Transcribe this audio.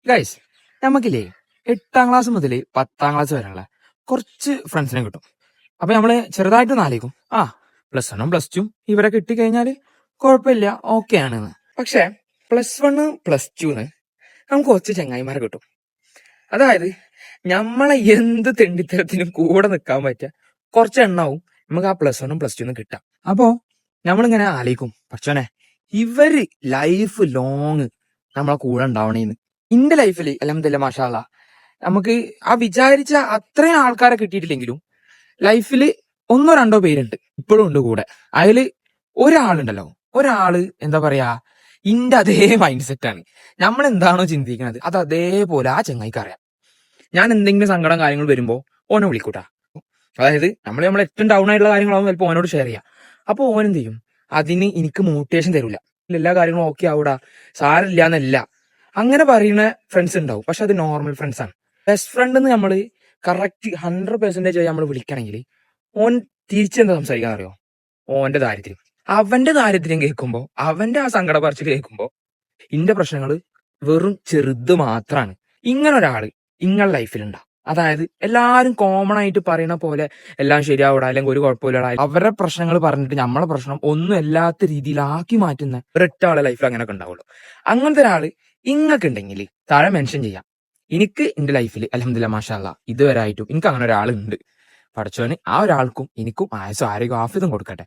Guys, നമുക്കില്ലേ 8ാം class മുതൽ 10ാം class വരെയുള്ള കുറച്ച് ഫ്രണ്ട്സിനെ കിട്ടും. അപ്പൊ നമ്മള് ചെറുതായിട്ടൊന്ന് ആലോചിക്കും, +1ഉം +2ഉം ഇവരെ കിട്ടിക്കഴിഞ്ഞാല് കുഴപ്പമില്ല, ഓക്കെ ആണെന്ന്. പക്ഷെ +1 +2ന്ന് നമുക്ക് കുറച്ച് ചങ്ങായിമാരെ കിട്ടും. അതായത് നമ്മളെ എന്ത് തെണ്ടിത്തരത്തിനും കൂടെ നിൽക്കാൻ പറ്റിയ കുറച്ച് എണ്ണാവും നമുക്ക് ആ +1ഉം +2ന്ന് കിട്ടാം. അപ്പോ നമ്മളിങ്ങനെ ആലോചിക്കും, പക്ഷോനെ ഇവര് ലൈഫ് ലോങ് നമ്മളെ കൂടെ ഉണ്ടാവണേന്ന്. ഇന്റെ ലൈഫിൽ അൽഹംദുലില്ലാ മാഷാ അല്ലാ നമുക്ക് ആ വിചാരിച്ച അത്രയും ആൾക്കാരെ കിട്ടിയിട്ടില്ലെങ്കിലും ലൈഫിൽ ഒന്നോ രണ്ടോ പേരുണ്ട് ഇപ്പോഴും ഉണ്ട് കൂടെ. അതില് ഒരാളുണ്ടല്ലോ, ഒരാള് എന്താ പറയാ, ഇന്റെ അതേ മൈൻഡ് സെറ്റ് ആണ്. നമ്മൾ എന്താണോ ചിന്തിക്കുന്നത് അത് അതേപോലെ ആ ചങ്ങായിക്ക് അറിയാം. ഞാൻ എന്തെങ്കിലും സങ്കടം കാര്യങ്ങൾ വരുമ്പോ ഓനെ വിളിക്കൂട്ടാ. അതായത് നമ്മൾ ഏറ്റവും ഡൗൺ ആയിട്ടുള്ള കാര്യങ്ങളാവും ചിലപ്പോൾ ഓനോട് ഷെയർ ചെയ്യാം. അപ്പൊ ഓൻ എന്ത് ചെയ്യും, അതിന് എനിക്ക് മോട്ടിവേഷൻ തരൂല. എല്ലാ കാര്യങ്ങളും ഓക്കെ ആവൂടാ, സാരില്ല എന്നല്ല അങ്ങനെ പറയുന്ന ഫ്രണ്ട്സ് ഉണ്ടാവും. പക്ഷെ അത് നോർമൽ ഫ്രണ്ട്സ് ആണ്. ബെസ്റ്റ് ഫ്രണ്ട് എന്ന് നമ്മള് കറക്റ്റ് 100% നമ്മൾ വിളിക്കണമെങ്കിൽ ഓൻ തിരിച്ചെന്താ സംസാരിക്കാൻ അറിയോ? ഓന്റെ ദാരിദ്ര്യം, അവന്റെ ദാരിദ്ര്യം കേൾക്കുമ്പോ, അവന്റെ ആ സങ്കട പറച്ചിൽ കേൾക്കുമ്പോ ഇന്റെ പ്രശ്നങ്ങള് വെറും ചെറുത് മാത്രാണ്. ഇങ്ങനെ ഒരാള് ഇങ്ങളെ ലൈഫിലുണ്ടാവും. അതായത് എല്ലാരും കോമൺ ആയിട്ട് പറയുന്ന പോലെ എല്ലാം ശരിയാവൂടാ, അല്ലെങ്കിൽ ഒരു കുഴപ്പമില്ലടാ, അവരുടെ പ്രശ്നങ്ങൾ പറഞ്ഞിട്ട് നമ്മളെ പ്രശ്നം ഒന്നും അല്ലാത്ത രീതിയിലാക്കി മാറ്റുന്ന ഒരൊറ്റ ആളെ ലൈഫിൽ അങ്ങനെയൊക്കെ ഉണ്ടാവുള്ളൂ. അങ്ങനത്തെ ഒരാള് ഇങ്ങക്ക് ഉണ്ടെങ്കിൽ താഴെ മെൻഷൻ ചെയ്യാം. എനിക്ക് എന്റെ ലൈഫിൽ അൽഹംദുലില്ലാ മാഷാ അല്ലാ ഇതുവരെ ആയിട്ടും എനിക്ക് അങ്ങനെ ഒരാളുണ്ട്. പഠിച്ചവന് ആ ഒരാൾക്കും എനിക്കും ആയുസ്സും ആരോഗ്യം ആഫിയത്തും കൊടുക്കട്ടെ.